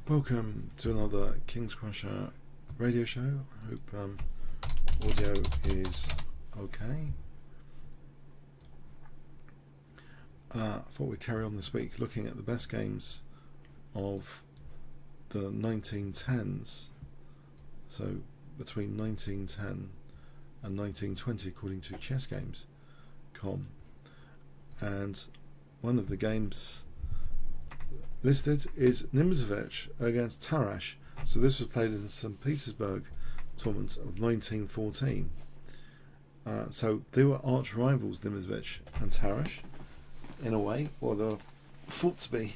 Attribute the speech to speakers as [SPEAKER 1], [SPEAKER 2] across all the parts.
[SPEAKER 1] Welcome to another Kingscrusher radio show. I hope audio is okay. I thought we'd carry on this week looking at the best games of the 1910s. So between 1910 and 1920 according to chessgames.com. And one of the games listed is Nimzovich against Tarrasch. So this was played in the St. Petersburg tournament of 1914. So they were arch rivals, Nimzovich and Tarrasch, in a way, or they were thought to be,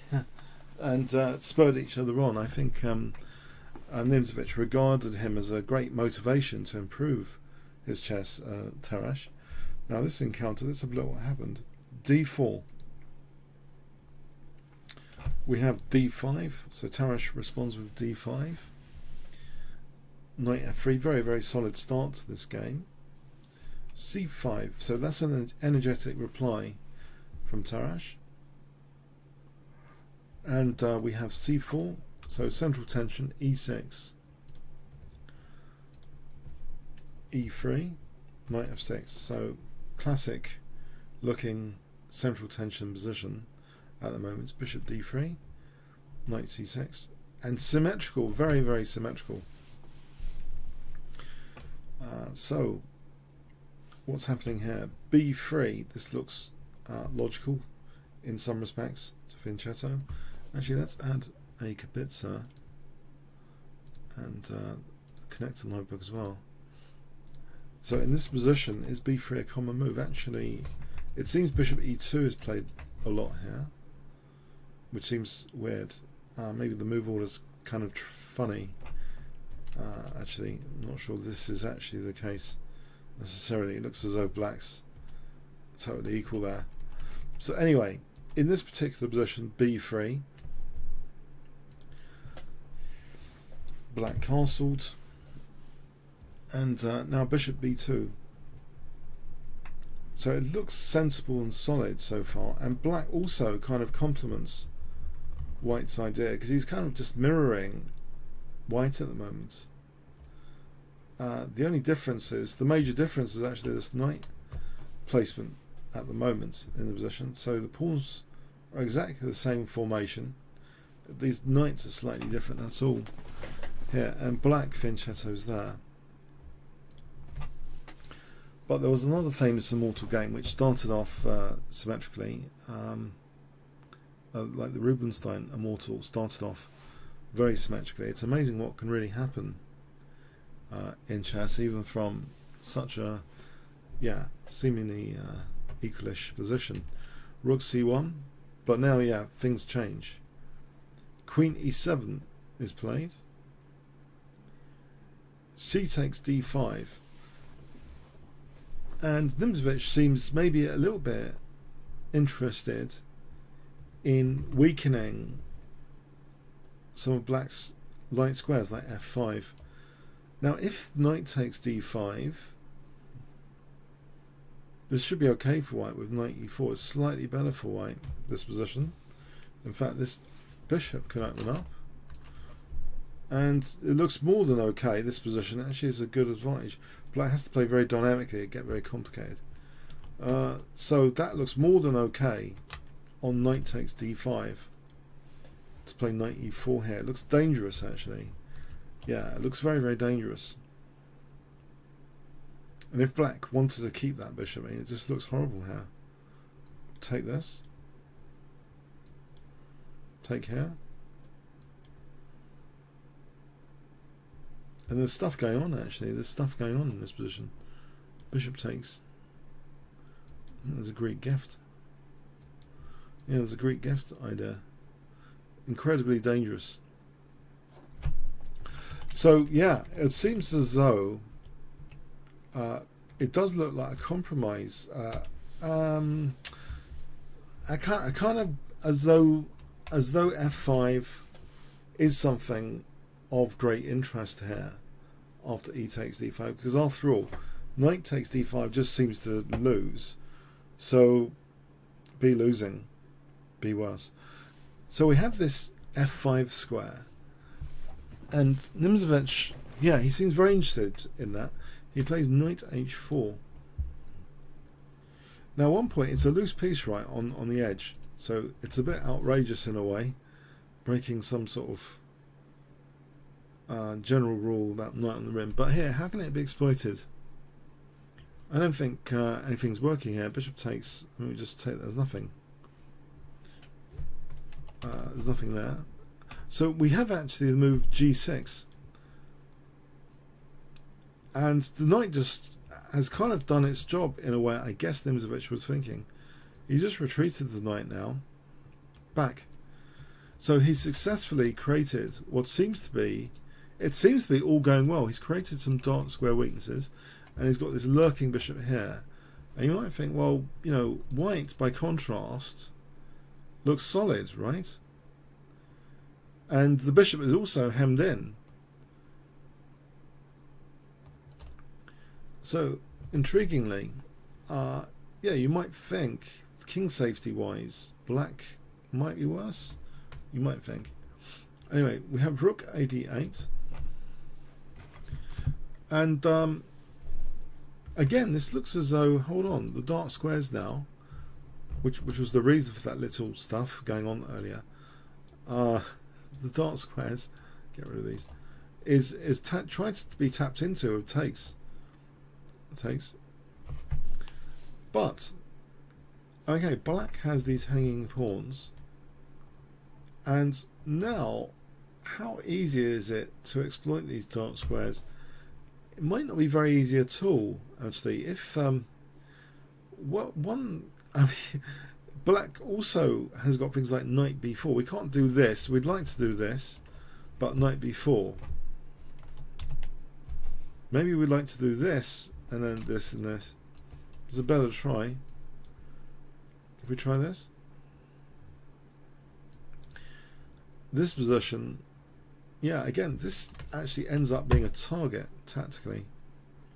[SPEAKER 1] and spurred each other on. I think Nimzovich regarded him as a great motivation to improve his chess, Tarrasch. Now this encounter, let's have a look what happened. d4. We have d5, so Tarrasch responds with d5. Knight f3, very, very solid start to this game. c5, so that's an energetic reply from Tarrasch. And we have c4, so central tension, e6, e3, knight f6, so classic looking central tension position at the moment. Bishop d3, knight c6, and symmetrical, very, very symmetrical. So what's happening here? b3, this looks logical in some respects to Fianchetto. Actually, let's add a Kapitsa and connect to notebook as well. So in this position, is b3 a common move? Actually, it seems bishop e2 is played a lot here, which seems weird. Maybe the move order is kind of funny. Actually, I'm not sure this is actually the case necessarily. It looks as though black's totally equal there. So anyway, in this particular position, b3, black castled, and now bishop b2. So it looks sensible and solid so far, and black also kind of complements white's idea because he's kind of just mirroring white at the moment. The only difference is, the major difference is actually this knight placement at the moment in the position. So the pawns are exactly the same formation. These knights are slightly different, that's all here. And black Fianchetto's there. But there was another famous immortal game which started off symmetrically, like the Rubinstein Immortal started off very symmetrically. It's amazing what can really happen in chess, even from such a seemingly equalish position. Rook c1, but now things change. Queen e7 is played. C takes d5. And Nimzovich seems maybe a little bit interested in weakening some of black's light squares like f5. Now if knight takes d5, this should be okay for white with knight e4. It's slightly better for white, this position. In fact, this bishop can open up. And it looks more than okay, this position. Actually is a good advantage. Black has to play very dynamically and get very complicated. So that looks more than okay on knight takes d5 to play knight e4 here. It looks dangerous actually. Yeah, it looks very, very dangerous. And if black wanted to keep that bishop, it just looks horrible here. Take this. Take here. And there's stuff going on actually. There's stuff going on in this position. Bishop takes. There's a Greek gift. Yeah, there's a Greek gift idea. Incredibly dangerous. So yeah, it seems as though it does look like a compromise. I kind of as though f5 is something of great interest here after e takes d5, because after all, knight takes d5 just seems to lose. So b losing, b worse. So we have this f5 square, And Nimzovich, yeah, he seems very interested in that. He plays knight h4. Now at one point it's a loose piece right on the edge, so it's a bit outrageous in a way, breaking some sort of general rule about knight on the rim. But here, how can it be exploited? I don't think anything's working here. Bishop takes, let me just take, there's nothing. There's nothing there. So we have actually the move g6. And the knight just has kind of done its job in a way I guess Nimzovich was thinking. He just retreated the knight now, back. So he's successfully created what seems to be, it seems to be all going well. He's created some dark square weaknesses, and he's got this lurking bishop here. And you might think, well, you know, white by contrast looks solid, right? And the bishop is also hemmed in. So, intriguingly, yeah, you might think, king safety wise, black might be worse. You might think. Anyway, we have rook ad8. And again, this looks as though, hold on, the dark squares now, which was the reason for that little stuff going on earlier. The dark squares, get rid of these, is tried to be tapped into. It takes. But okay, black has these hanging pawns, and now how easy is it to exploit these dark squares? It might not be very easy at all, actually. If black also has got things like knight b4. We can't do this. We'd like to do this, but knight b4. Maybe we'd like to do this and then this and this. It's a better try. If we try this, this position, yeah, again, this actually ends up being a target tactically.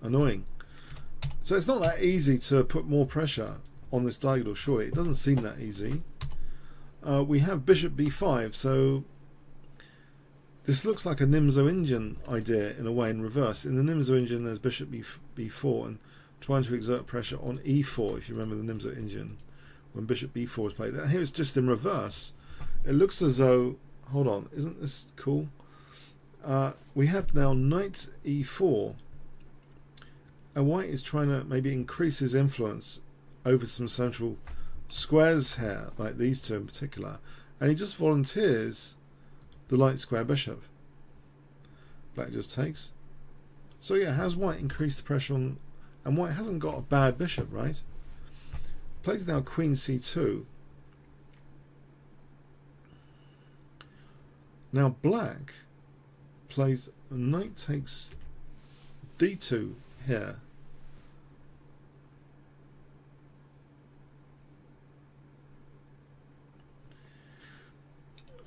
[SPEAKER 1] Annoying. So it's not that easy to put more pressure on this diagonal, surely. It doesn't seem that easy. We have bishop b5, so this looks like a Nimzovich idea in a way in reverse. In the Nimzovich there's bishop b4 and trying to exert pressure on e4, if you remember the Nimzovich, when bishop b4 is played. Here it's just in reverse. It looks as though, hold on, isn't this cool? We have now knight e4, and white is trying to maybe increase his influence over some central squares here, like these two in particular, and he just volunteers the light square bishop. Black just takes. So yeah, has white increased the pressure on, and white hasn't got a bad bishop, right? Plays now queen c2. Now black plays knight takes d2 here.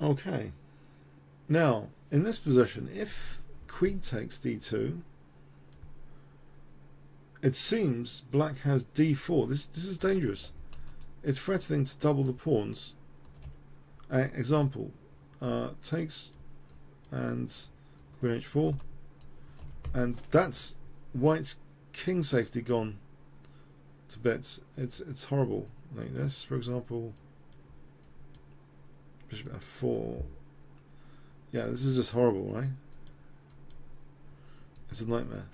[SPEAKER 1] Okay. Now, in this position, if queen takes d2, it seems black has d4. This is dangerous. It's threatening to double the pawns. Example, takes and queen h4, and that's white's king safety gone to bits. It's horrible. Like this, for example, bishop f4. Yeah, this is just horrible, right? It's a nightmare.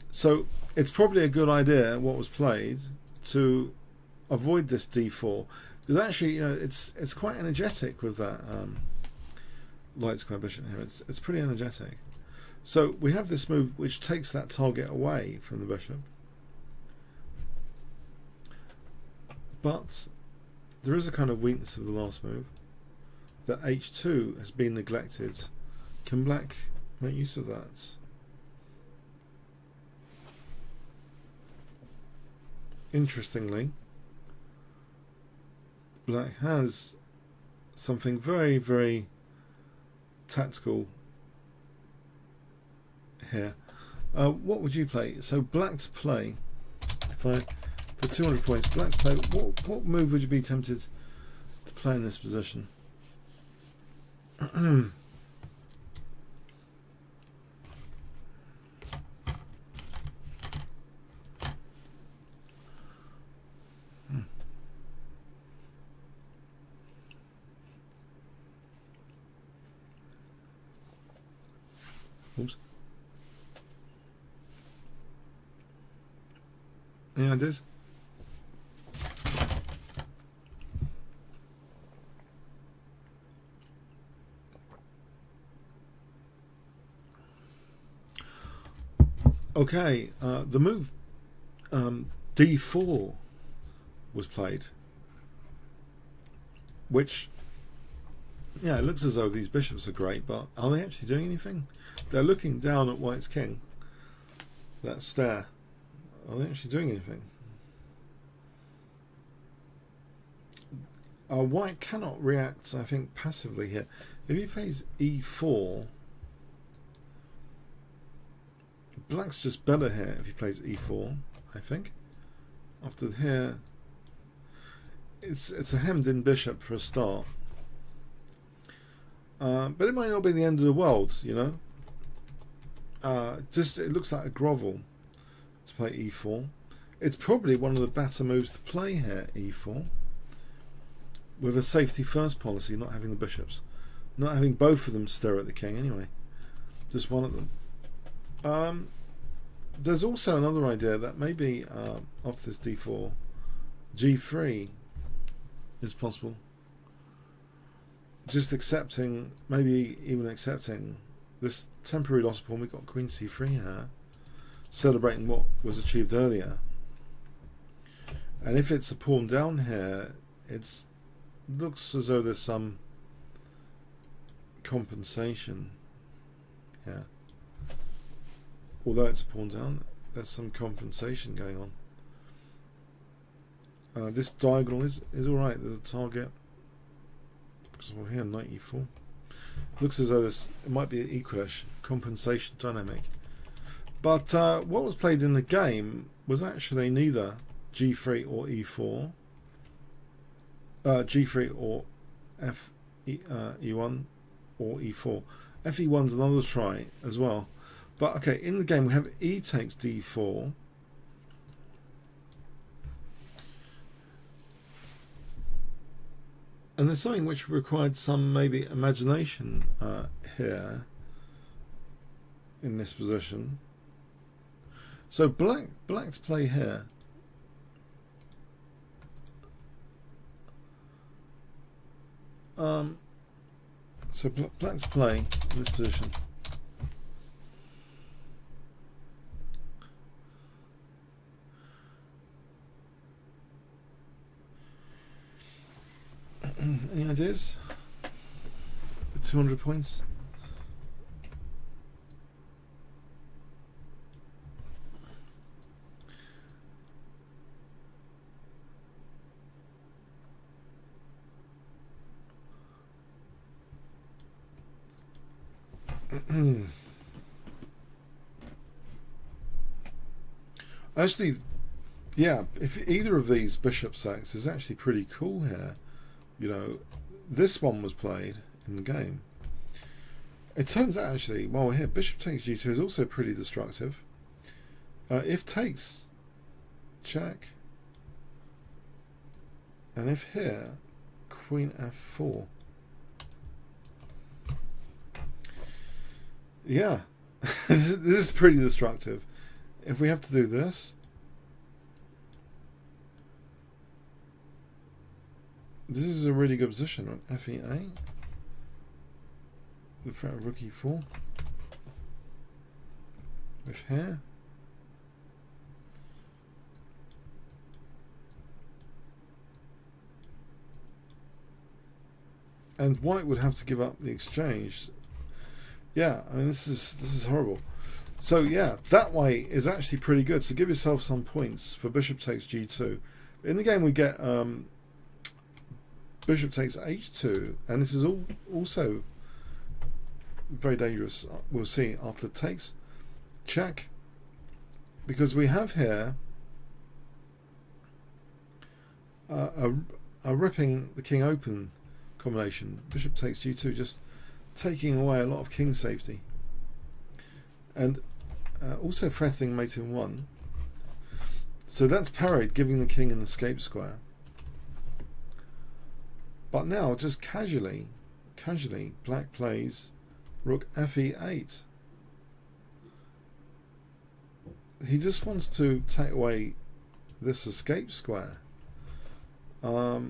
[SPEAKER 1] So it's probably a good idea what was played to avoid this d4, because actually, you know, it's quite energetic with that light square bishop here. It's pretty energetic. So we have this move which takes that target away from the bishop, but there is a kind of weakness of the last move, that h2 has been neglected. Can black make use of that? Interestingly, black has something very, very tactical here. What would you play? So black to play, if I, for 200 points, black to play, what move would you be tempted to play in this position? Oops. Any ideas? Okay, the move d4 was played, which, yeah, it looks as though these bishops are great, but are they actually doing anything? They're looking down at white's king, that stare. Are they actually doing anything? White cannot react, I think, passively here. If he plays e4, black's just better here if he plays e4, I think. After here, it's a hemmed-in bishop for a start. But it might not be the end of the world, you know. It looks like a grovel to play e4. It's probably one of the better moves to play here, e4. With a safety first policy, not having the bishops. Not having both of them stare at the king anyway. Just one of them. There's also another idea that maybe after this d4, g3 is possible. Just accepting, maybe even accepting this temporary loss of pawn. We've got queen c3 here, celebrating what was achieved earlier. And if it's a pawn down here, it looks as though there's some compensation here. Although it's a pawn down, there's some compensation going on. This diagonal is alright. There's a target. So here, knight e4. Looks as though it might be an equalish compensation dynamic. But what was played in the game was actually neither g3 or e4, g3 or e1 or e4. fe1's another try as well. But okay, in the game we have e takes d4. And there's something which required some maybe imagination here in this position. So black's play here. So black's play in this position. Any ideas? 200 points. Actually, yeah, if either of these bishop sacks is actually pretty cool here. You know, this one was played in the game. It turns out actually, well, here bishop takes g2 is also pretty destructive. If takes, check, and if here, queen f4. Yeah, this is pretty destructive. If we have to do this, this is a really good position on fe8. The threat of rook e4. With here. And white would have to give up the exchange. Yeah, I mean this is horrible. So yeah, that way is actually pretty good. So give yourself some points for bishop takes g2. In the game we get bishop takes h2, and this is also very dangerous. We'll see after takes, check, because we have here a ripping the king open combination. Bishop takes g2, just taking away a lot of king safety, and also threatening mate in 1. So that's parried, giving the king an escape square. But now, just casually, black plays rook fe8. he just wants to take away this escape square. Now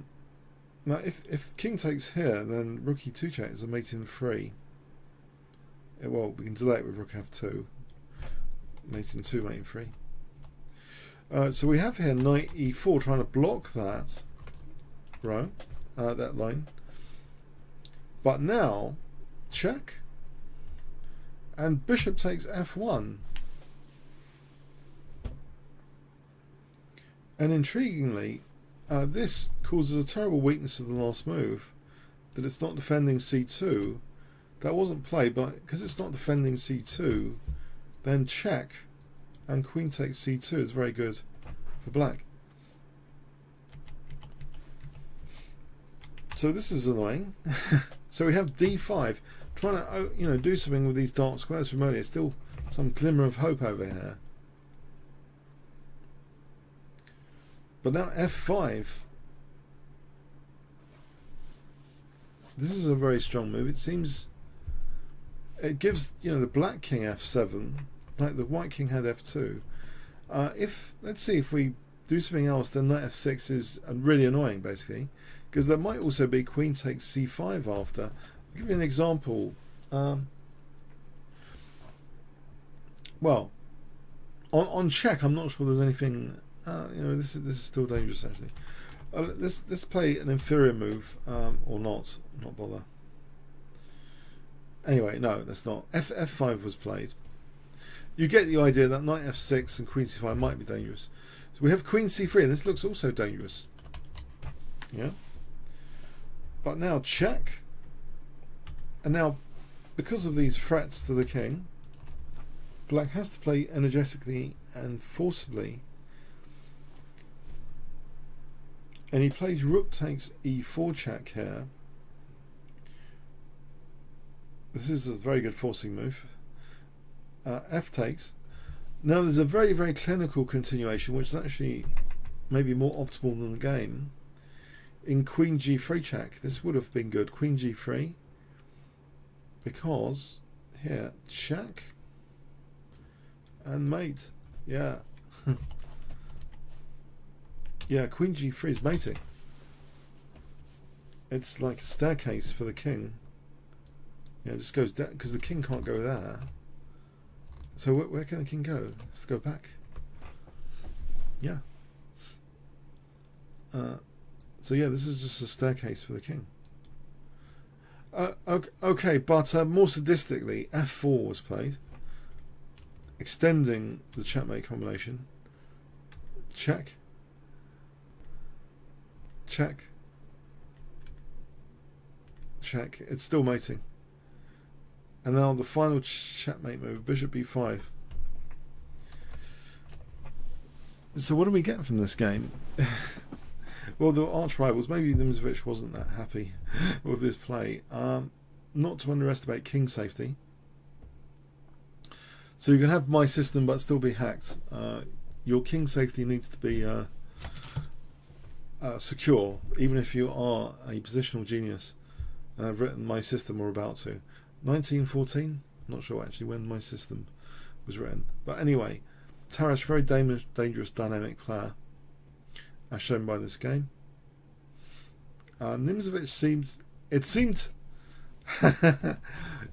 [SPEAKER 1] if king takes here, then rook e2 check is a mate in 3. Well, we can delay it with rook f2, mate in 2, mate in 3. So we have here knight e4 trying to block that row, that line. But now check, and bishop takes f1. And intriguingly, this causes a terrible weakness of the last move, that it's not defending c2. That wasn't played, but because it's not defending c2, then check and queen takes c2 is very good for black. So this is annoying. So we have d5, trying to do something with these dark squares from earlier. Still some glimmer of hope over here. But now f5. This is a very strong move. It seems it gives the black king f7, like the white king had f2. Let's see if we do something else, then knight f6 is really annoying, basically, because there might also be queen takes c5 after. I'll give you an example. Well, on check, I'm not sure there's anything. This is still dangerous actually. Let's play an inferior move, or not bother. Anyway, no, that's not. F5 was played. You get the idea that knight f6 and queen c5 might be dangerous. So we have queen c3, and this looks also dangerous. Yeah. But now check. And now, because of these threats to the king, black has to play energetically and forcibly. And he plays rook takes e4 check here. This is a very good forcing move. F takes. Now there's a very, very clinical continuation, which is actually maybe more optimal than the game. In queen g3 check, this would have been good. Queen g3, because here check and mate. Yeah. Yeah, queen g3 is mating. It's like a staircase for the king. Yeah, it just goes down because the king can't go there. So where can the king go? Let's go back. Yeah. So yeah, this is just a staircase for the king. Okay, but more sadistically, f4 was played, extending the checkmate combination. Check. Check. Check. It's still mating. And now the final checkmate move, bishop b5. So what do we get from this game? Well, the arch rivals, maybe Nimzovich wasn't that happy with his play. Not to underestimate king safety. So you can have my system but still be hacked. Your king safety needs to be secure, even if you are a positional genius. And I've written my system, or about to. 1914? I'm not sure actually when my system was written. But anyway, Tarrasch, very dangerous dynamic player, as shown by this game. Nimzovich seemed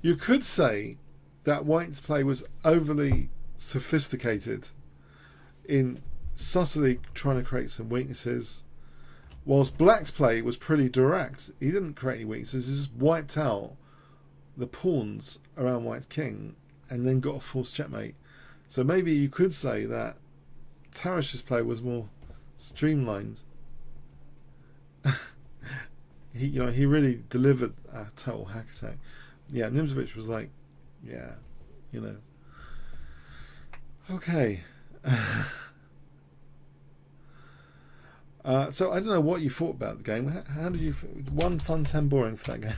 [SPEAKER 1] you could say that White's play was overly sophisticated in subtly trying to create some weaknesses, whilst Black's play was pretty direct. He didn't create any weaknesses, he just wiped out the pawns around White's king and then got a forced checkmate. So maybe you could say that Tarrasch's play was more streamlined. He really delivered a total hack attack. Yeah, Nimzovich was like, yeah, okay. So I don't know what you thought about the game. How did you? 1 fun, 10 boring for that game.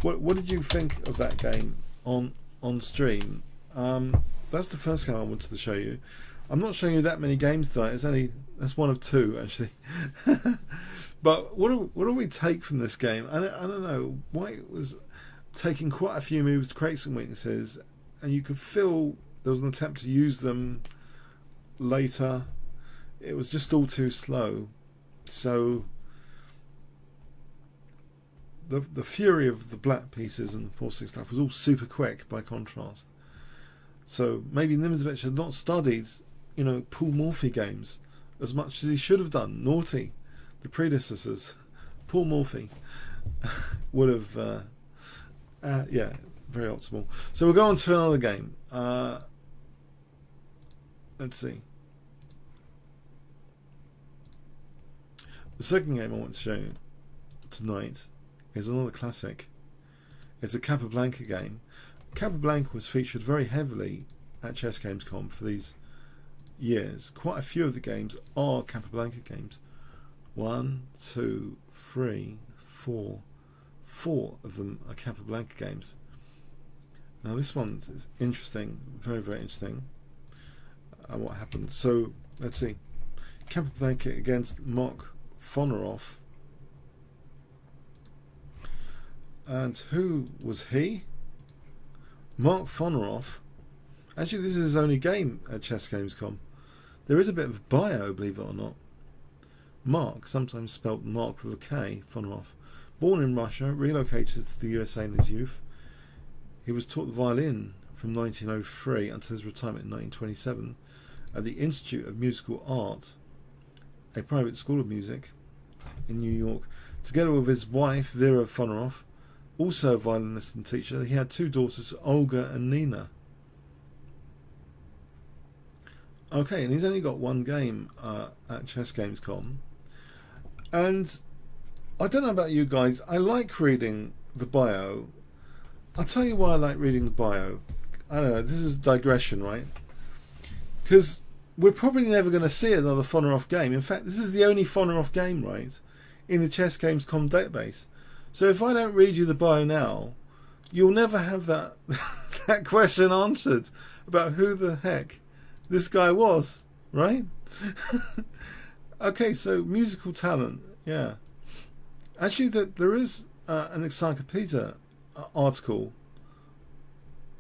[SPEAKER 1] What did you think of that game on stream? That's the first game I wanted to show you. I'm not showing you that many games tonight. That's one of 2 actually. But what do we take from this game? I don't know. White was taking quite a few moves to create some weaknesses, and you could feel there was an attempt to use them later. It was just all too slow. So the fury of the black pieces and 4-6 stuff was all super quick by contrast. So maybe Nimzovich had not studied, you know, Paul Morphy games as much as he should have done. Naughty, the predecessors. Paul Morphy would have, yeah, very optimal. So we'll go on to another game. Let's see. The second game I want to show you tonight is another classic. It's a Capablanca game. Capablanca was featured very heavily at Chess Games.com for these years. Quite a few of the games are Capablanca games. 1, 2, 3, 4. 4 of them are Capablanca games. Now this one is interesting, very, very interesting. What happened? So let's see. Capablanca against Mark Fonoff. And who was he? Mark Fonoff. Actually, this is his only game at Chess Games.com. There is a bit of a bio, believe it or not. Mark, sometimes spelled Mark with a K, Fonoff. Born in Russia, relocated to the USA in his youth. He was taught the violin from 1903 until his retirement in 1927 at the Institute of Musical Art, a private school of music in New York. Together with his wife, Vera Fonoff, also a violinist and teacher, he had 2 daughters, Olga and Nina. Okay, and he's only got 1 game at Chess Games.com. And I don't know about you guys, I like reading the bio. I'll tell you why I like reading the bio. I don't know, this is a digression, right? Because we're probably never going to see another Fonoff game. In fact, this is the only Fonoff game, right, in the Chess Games.com database. So if I don't read you the bio now, you'll never have that that question answered about who the heck this guy was, right? Okay, so musical talent, yeah. Actually, there is an encyclopedia article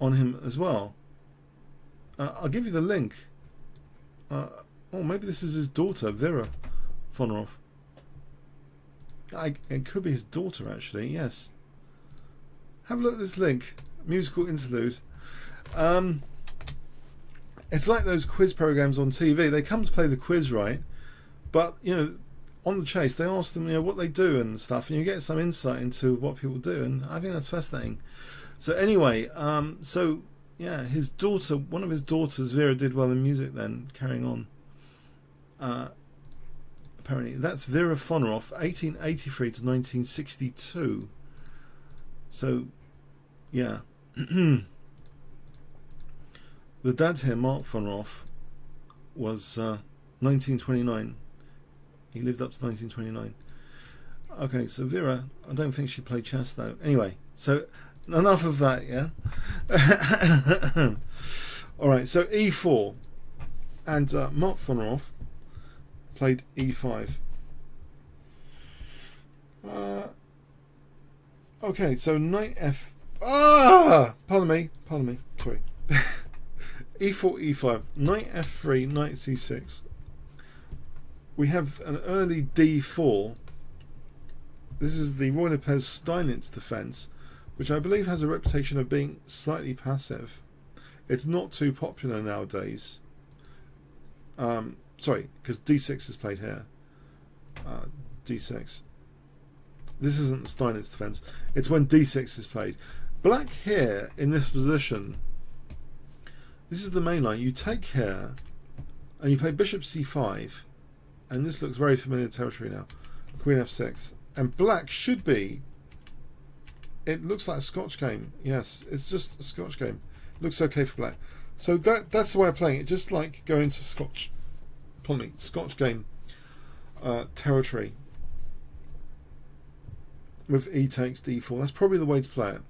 [SPEAKER 1] on him as well. I'll give you the link. Oh, maybe this is his daughter, Vera Fonoff. It could be his daughter, actually, yes. Have a look at this link. Musical interlude. It's like those quiz programs on TV. They come to play the quiz, right? But, you know, on the chase, they ask them, you know, what they do and stuff, and you get some insight into what people do, and I think that's fascinating. So anyway, so yeah, his daughter, one of his daughters, Vera, did well in music then, carrying on. Apparently, that's Vera Fonoff, 1883 to 1962. So, yeah. The dad here, Mark Fonoff, was 1929. He lived up to 1929. Okay, so Vera, I don't think she played chess though. Anyway, so enough of that, yeah? Alright, so e4. And Mark Fonoff played e5. Okay, so knight f... Pardon me, sorry. e4, e5, knight f3, knight c6. We have an early d4. This is the Roy Lopez Steinitz defense, which I believe has a reputation of being slightly passive. It's not too popular nowadays. Sorry, because d6 is played here. d6. This isn't the Steinitz defense. It's when d6 is played. Black here in this position. This is the main line. You take here, and you play bishop c5, and this looks very familiar territory now. Queen f6, and black should be. It looks like a Scotch game. Yes, it's just a Scotch game. Looks okay for black. So that's the way of playing it. Just like going to Scotch. Pardon me, Scotch game territory with e takes d4. That's probably the way to play it.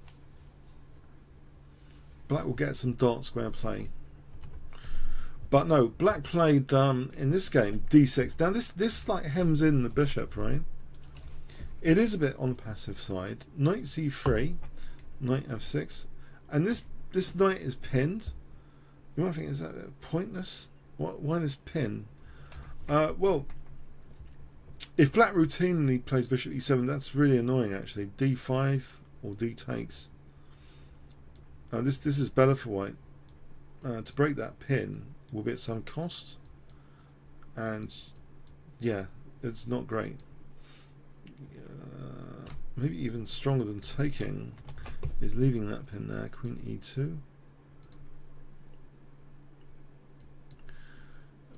[SPEAKER 1] Black will get some dark square play. But no, black played in this game d6. Now this like hems in the bishop, right? It is a bit on the passive side. Knight c3, knight f6, and this knight is pinned. You might think, is that pointless? Why this pin? Well, if black routinely plays bishop e7, that's really annoying actually. d5 or d takes. This is better for white. To break that pin will be at some cost, and yeah, it's not great. Maybe even stronger than taking is leaving that pin there. Queen e2.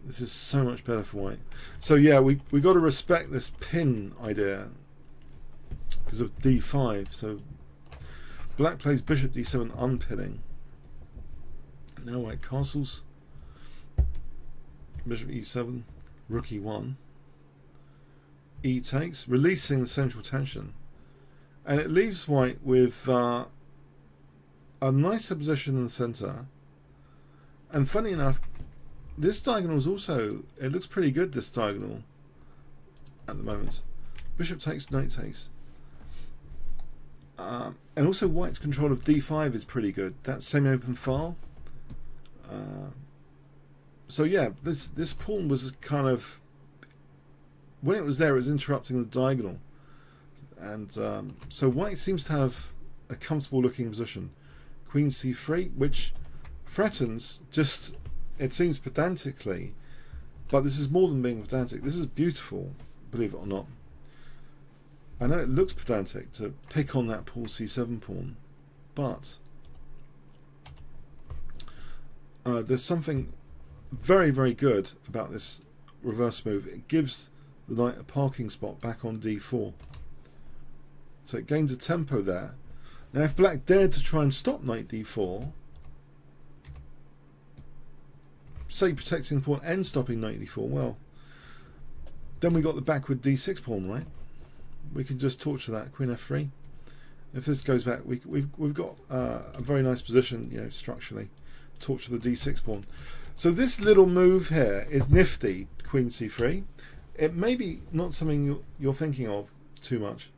[SPEAKER 1] This is so much better for white. So yeah, we got to respect this pin idea because of d5. So black plays bishop d7 unpinning. Now white castles. Bishop e7, rook e1. E takes, releasing the central tension, and it leaves white with a nicer position in the center. And funny enough, this diagonal is also, it looks pretty good, this diagonal at the moment. Bishop takes, knight takes. And also white's control of d5 is pretty good. That's semi-open file. So yeah, this pawn was kind of, when it was there, it was interrupting the diagonal. And so white seems to have a comfortable looking position. Queen c3, which threatens just, it seems pedantically, but this is more than being pedantic. This is beautiful, believe it or not. I know it looks pedantic to pick on that pawn c7 pawn, but there's something very, very good about this reverse move. It gives the knight a parking spot back on d4. So it gains a tempo there. Now if black dared to try and stop knight d4, say protecting the pawn and stopping knight d4, well, then we got the backward d6 pawn, right? We can just torture that, queen f3. If this goes back, we've got a very nice position, you know, structurally. Torture the d6 pawn. So this little move here is nifty, queen c3. It may be not something you're thinking of too much,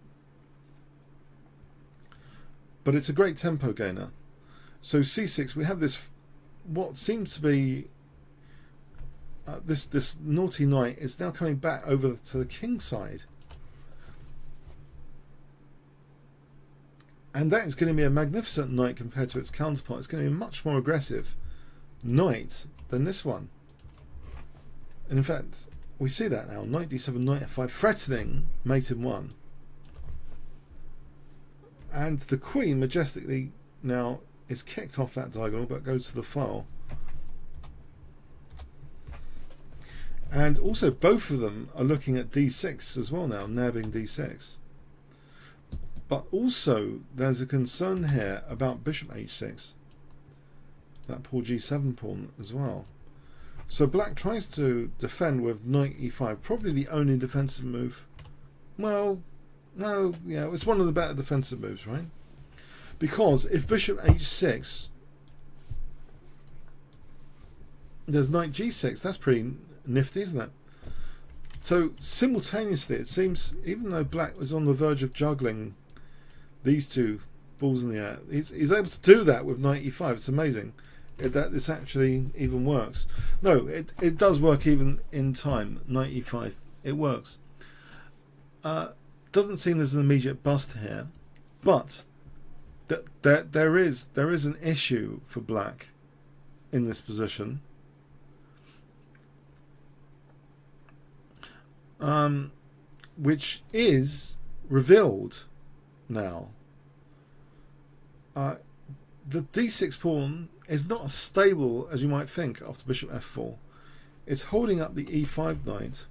[SPEAKER 1] but it's a great tempo gainer. So c6, we have this, what seems to be this naughty knight is now coming back over to the king side, and that is going to be a magnificent knight compared to its counterpart. It's going to be a much more aggressive knight than this one. And in fact, we see that now. Knight d7, knight f5, threatening mate in 1. And the queen majestically now is kicked off that diagonal, but goes to the file. And also both of them are looking at d6 as well now, nabbing d6. But also there's a concern here about bishop h6. That poor g7 pawn as well. So black tries to defend with knight e5, probably the only defensive move. Well, no, yeah, it's one of the better defensive moves, right? Because if bishop h6, there's knight g6, that's pretty nifty, isn't it? So simultaneously, it seems, even though black was on the verge of juggling these two balls in the air, he's able to do that with knight e5. It's amazing that this actually even works. No, it does work even in time. Knight e5, it works. Doesn't seem there's an immediate bust here, but there is an issue for black in this position, which is revealed now. The d6 pawn is not as stable as you might think after bishop f4. It's holding up the e5 knight.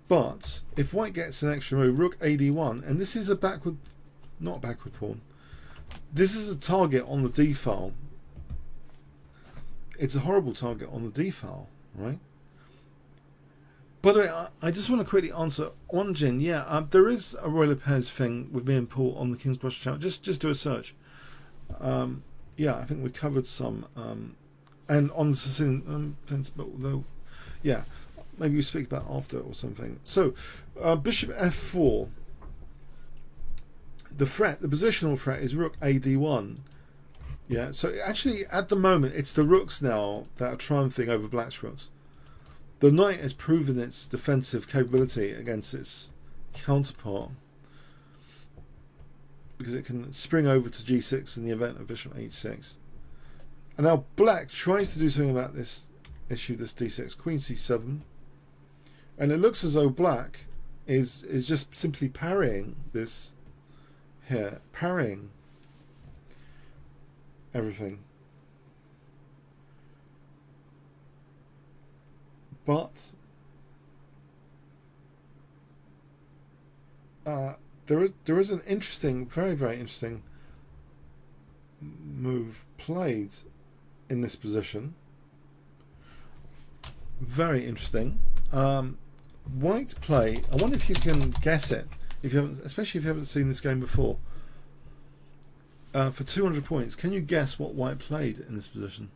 [SPEAKER 1] But if white gets an extra move, rook ad1, and this is a backward, not backward pawn. This is a target on the d file. It's a horrible target on the d file, right? By the way, I just want to quickly answer on Jin. Yeah, there is a Roy Lopez thing with me and Paul on the kingscrusher channel. Just do a search. Yeah, I think we covered some, and on the Sicilian though, yeah, maybe we speak about after or something. So, bishop f4. The threat, the positional threat, is rook ad1. Yeah, so actually at the moment it's the rooks now that are triumphing over black's rooks. The knight has proven its defensive capability against its counterpart because it can spring over to g6 in the event of bishop h6. And now black tries to do something about this issue, this d6, queen c7, and it looks as though black is just simply parrying this here, parrying everything. But there is an interesting, very, very interesting move played in this position. Very interesting. White play. I wonder if you can guess it, if you haven't, especially if you haven't seen this game before. For 200 points, can you guess what white played in this position?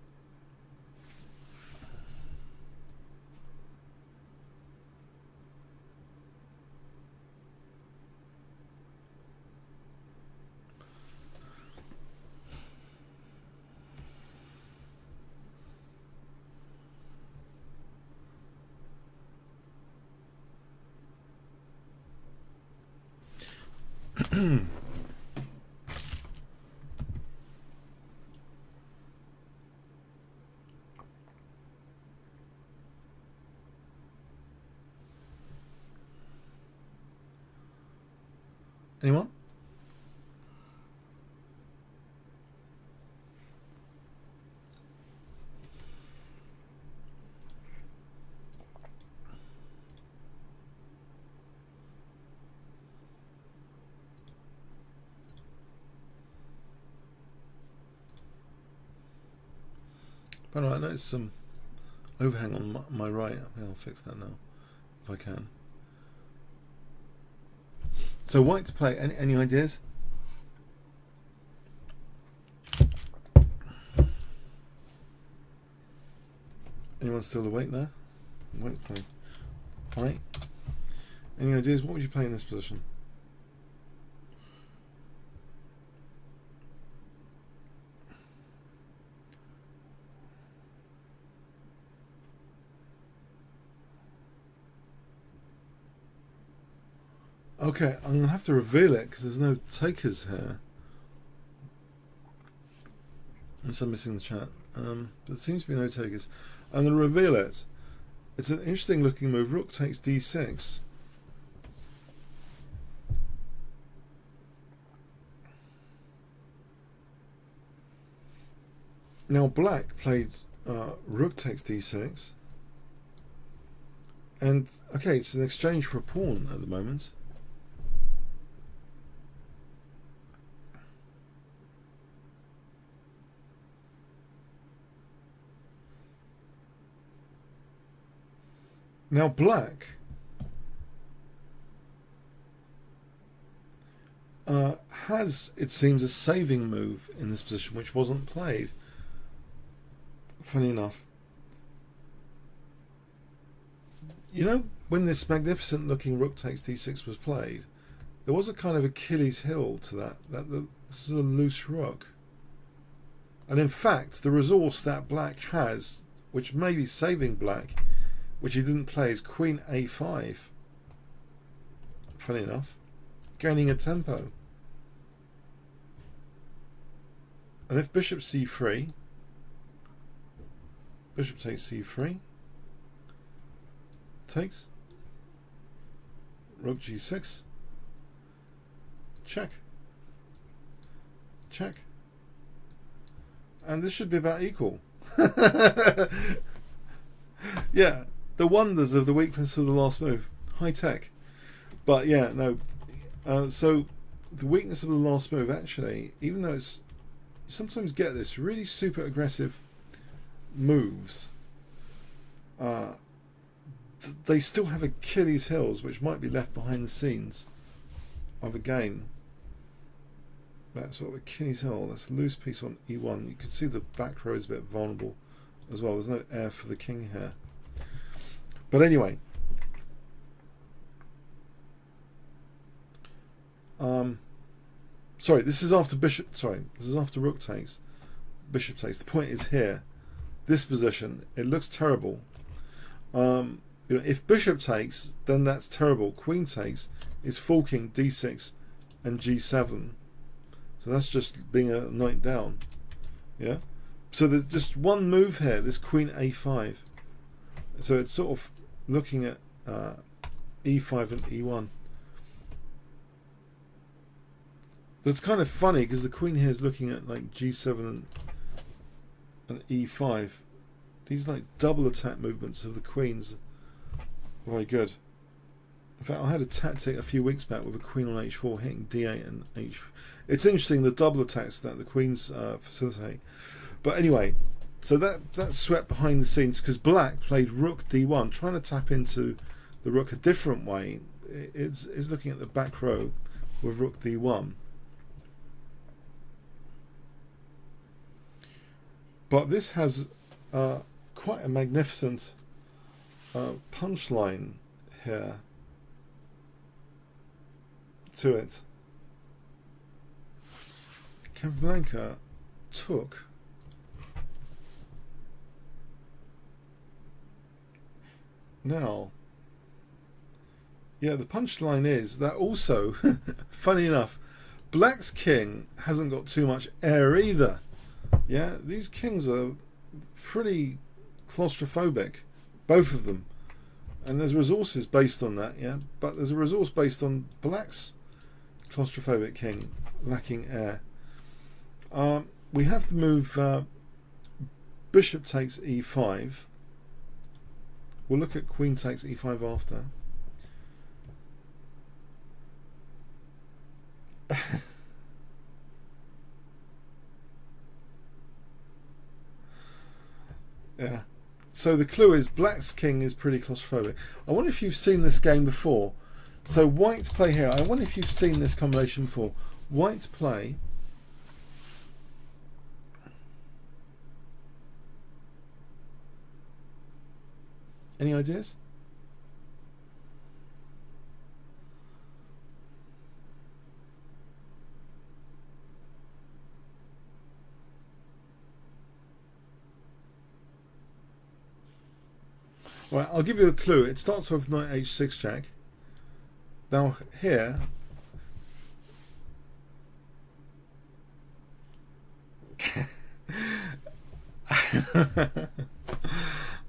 [SPEAKER 1] Anyone? By the way, I noticed some overhang on my right. I think I'll fix that now if I can. So white to play. Any ideas? Anyone still awake there? White to play. White. Any ideas? What would you play in this position? Okay, I'm going to have to reveal it because there's no takers here. Unless I'm missing the chat. There seems to be no takers. I'm going to reveal it. It's an interesting looking move. Rook takes d6. Now black played rook takes d6. And, okay, it's an exchange for a pawn at the moment. Now black has, it seems, a saving move in this position which wasn't played. Funny enough. You know, when this magnificent looking rook takes d6 was played, there was a kind of Achilles heel to that. This is a loose rook. And in fact, the resource that black has, which may be saving black, which he didn't play, is queen a5. Funny enough. Gaining a tempo. And if bishop c3, bishop takes c3, takes, rook g6, check, check. And this should be about equal. Yeah. The wonders of the weakness of the last move. High tech. But yeah, no. So the weakness of the last move, actually, even though it's, you sometimes get this really super aggressive moves, they still have Achilles heels which might be left behind the scenes of a game. That sort of Achilles heel, that's a loose piece on e1. You can see the back row is a bit vulnerable as well. There's no air for the king here. But anyway, sorry, this is after bishop. Sorry, this is after rook takes. bishop takes. The point is here, this position, it looks terrible. You know, if bishop takes, then that's terrible. Queen takes is forking d6 and g7. So that's just being a knight down. Yeah. So there's just one move here, this queen a5. So it's sort of looking at e5 and e1. That's kind of funny because the queen here is looking at like g7 and e5. These like double attack movements of the queens are very good. In fact, I had a tactic a few weeks back with a queen on h4 hitting d8 and h. It's interesting the double attacks that the queens facilitate. But anyway, so that's swept behind the scenes because black played rook d1, trying to tap into the rook a different way. It's looking at the back row with rook d1. But this has quite a magnificent punchline here to it. Capablanca took now. Yeah, the punchline is that also, funny enough, black's king hasn't got too much air either. Yeah, these kings are pretty claustrophobic, both of them, and there's resources based on that. Yeah, but there's a resource based on black's claustrophobic king lacking air. We have the move bishop takes e5. We'll look at queen takes e5 after. Yeah. So the clue is black's king is pretty claustrophobic. I wonder if you've seen this game before. So white play here. I wonder if you've seen this combination before. White play. Any ideas? Right, I'll give you a clue. It starts with knight h6 jack. Now here,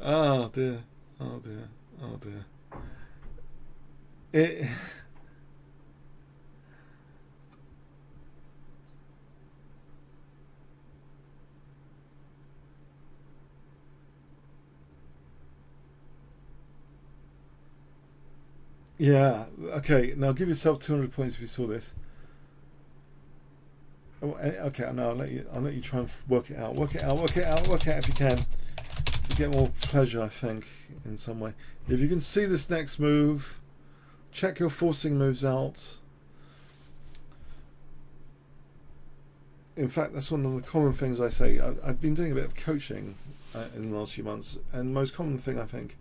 [SPEAKER 1] oh dear, oh dear, oh dear. It. Yeah, okay, now give yourself 200 points if you saw this. Oh, okay, now I'll let you try and work it out. Work it out if you can. To get more pleasure, I think, in some way. If you can see this next move, check your forcing moves out. In fact, that's one of the common things I say. I've been doing a bit of coaching in the last few months, and the most common thing, I think,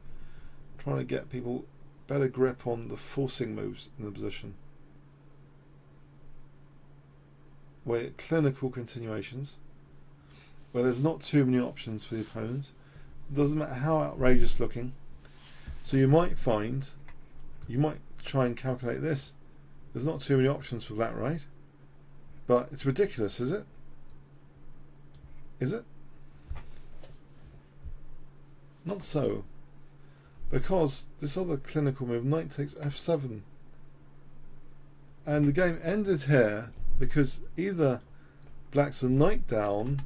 [SPEAKER 1] trying to get people better grip on the forcing moves in the position, where clinical continuations, where there's not too many options for the opponent. It doesn't matter how outrageous looking. So you might find, you might try and calculate this. There's not too many options for black, right? But it's ridiculous, is it? Is it? Not so. Because this other clinical move, knight takes f7. And the game ended here because either black's a knight down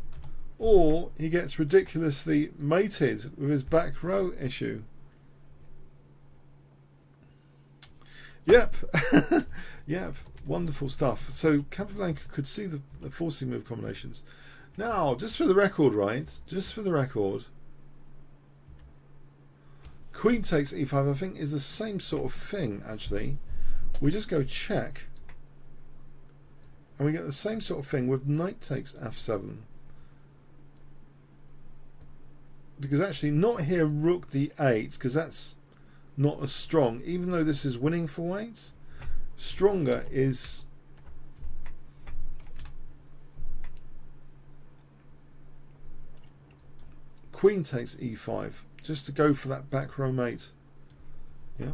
[SPEAKER 1] or he gets ridiculously mated with his back row issue. Yep. Yep. Wonderful stuff. So Capablanca could see the forcing move combinations. Now, just for the record, right? Just for the record, queen takes e5, I think, is the same sort of thing, actually. We just go check, and we get the same sort of thing with knight takes f7. Because actually, not here rook d8, because that's not as strong, even though this is winning for white. Stronger is queen takes e5, just to go for that back row mate. Yeah.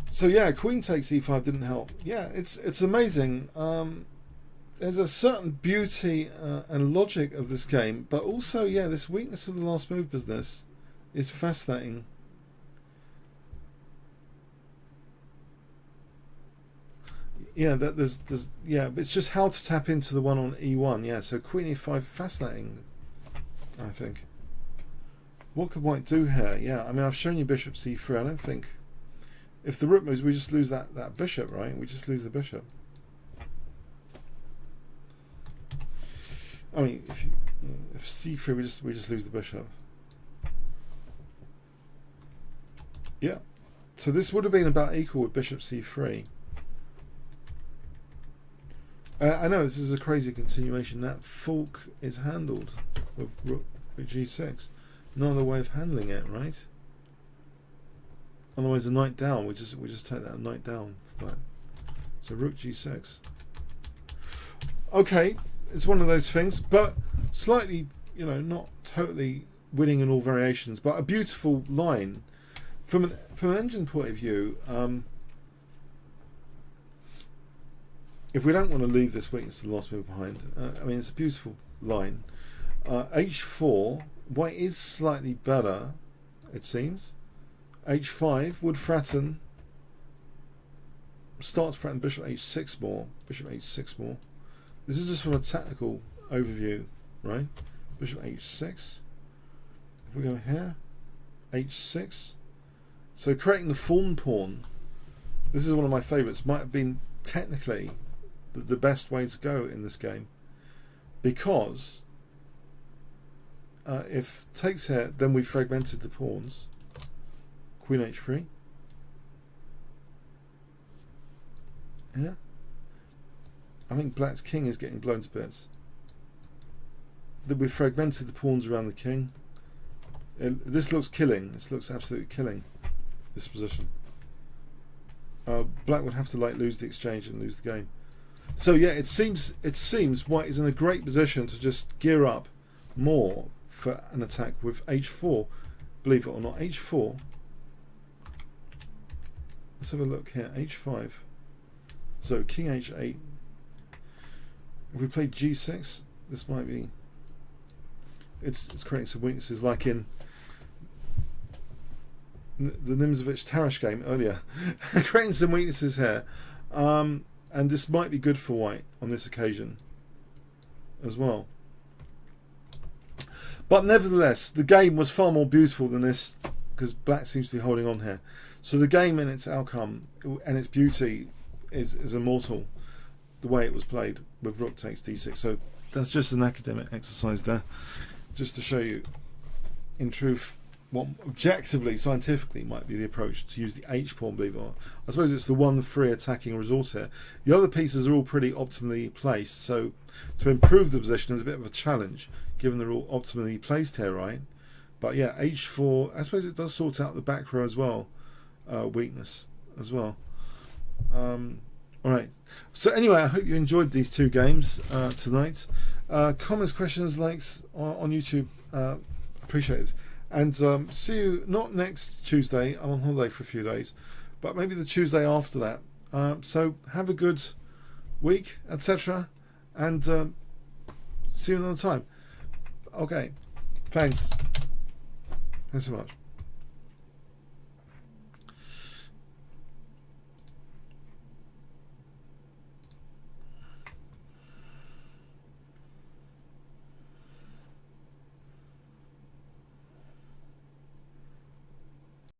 [SPEAKER 1] So yeah, queen takes e5 didn't help. Yeah, it's amazing. There's a certain beauty and logic of this game, but also, yeah, this weakness of the last move business is fascinating. Yeah, there's yeah, but it's just how to tap into the one on e1. Yeah, so queen e5, fascinating, I think. What could white do here? Yeah, I mean, I've shown you bishop c3. I don't think if the rook moves, we just lose that bishop, right? We just lose the bishop. I mean, if c3, we just lose the bishop. Yeah, so this would have been about equal with bishop c3. I know this is a crazy continuation. That fork is handled with rook g6. No other way of handling it, right? Otherwise, a knight down. We just take that knight down. Right. So rook g6. Okay, it's one of those things, but slightly, you know, not totally winning in all variations, but a beautiful line from an engine point of view. If we don't want to leave this weakness to the last move behind, I mean, it's a beautiful line. H4, white is slightly better, it seems. H5 would threaten, start to threaten bishop h6 more, bishop h6 more. This is just from a technical overview, right? Bishop h6. If we go here, h6. So creating the fawn pawn, this is one of my favourites, might have been technically the best way to go in this game, because if takes here, then we fragmented the pawns. Queen h3. Yeah, I think black's king is getting blown to bits. That we fragmented the pawns around the king. This looks killing. This looks absolutely killing. This position. Black would have to like lose the exchange and lose the game. So yeah, it seems white is in a great position to just gear up more for an attack with h4. Believe it or not, h4. Let's have a look here. h5. So king h8. If we play g6, this might be. It's creating some weaknesses, like in the Nimzovich Tarrasch game earlier. Creating some weaknesses here. And this might be good for white on this occasion as well. But nevertheless, the game was far more beautiful than this, because black seems to be holding on here. So the game and its outcome and its beauty is immortal, the way it was played with rook takes d6. So that's just an academic exercise there, just to show you in truth what objectively, scientifically might be the approach to use the h-pawn, believe it or not. I suppose it's the one free attacking resource here. The other pieces are all pretty optimally placed, so to improve the position is a bit of a challenge, given they're all optimally placed here, right? But yeah, h4, I suppose it does sort out the back row as well, weakness as well. Alright, so anyway, I hope you enjoyed these two games tonight. Comments, questions, likes on YouTube, appreciate it. And see you not next Tuesday, I'm on holiday for a few days, but maybe the Tuesday after that. So have a good week, etc. And see you another time. Okay, thanks so much.